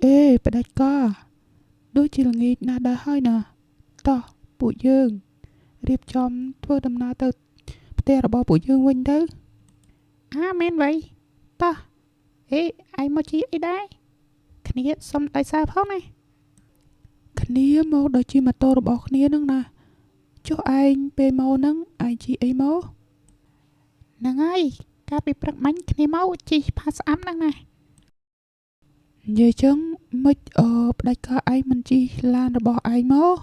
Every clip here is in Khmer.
អេផ្ដាច់ការដូចជាល្ងាចណាស់ដែរហើយណាតោះពួកយើងរៀបចំធ្វើដំណើរទៅផ្ទះរបស់ពួកយើងវិញទៅមែនវ៉ៃតោះឯងមកជីអីដែរគ្នាសុំដៃសារផងណាគ្នាមកដូចជាម៉ូតូរបស់គ្នានឹងណាចុះឯងពេលមកហ្នឹងឯងជីអីមកហ្នឹងហើយកាលពីព្រឹកមិញគ្នាមកជីផាសស្អាំហ្នឹងណានិយាយចឹងមិនផ្ដាច់ការឯងមិនជីឡានរបស់ឯងមក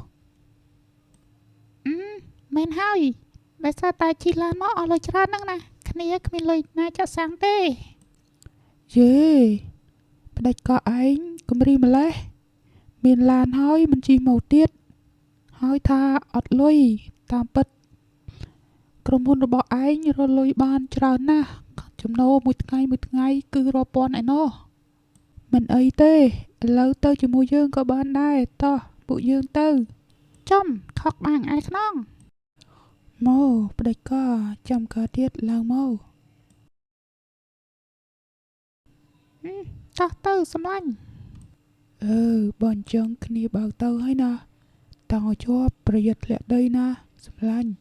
មែនហើយដោយសារតែជីឡានមកអស់លុយច្រើនហ្នឹងណាគ្នាគ្មានលុយណាចាក់សាំងទេយេផ្ដាច់ការឯងគំរីម្លេះមានឡានហើយមិនជីមកទៀតហើយថាអត់លុយតាមពិតក្រុមហ៊ុនរបស់ឯងរកលុយបានច្រើនណាស់ចំណូលមួយថ្ងៃគឺរាប់ពាន់ឯណោះមិនអីទេឥឡូវទៅជាមួយយើងក៏បានដែរតោះពួកយើងទៅចំខកបាំងឯខ្នងមកផ្ដាច់ការចាំការទៀតឡើងមកតោះទៅសម្លាញ់បើអញ្ចឹងគ្នាបើកទៅហើយណាតាំងឲ្យជាប់ប្រយ័ត្នធ្លាក់ដីណាសម្លាញ់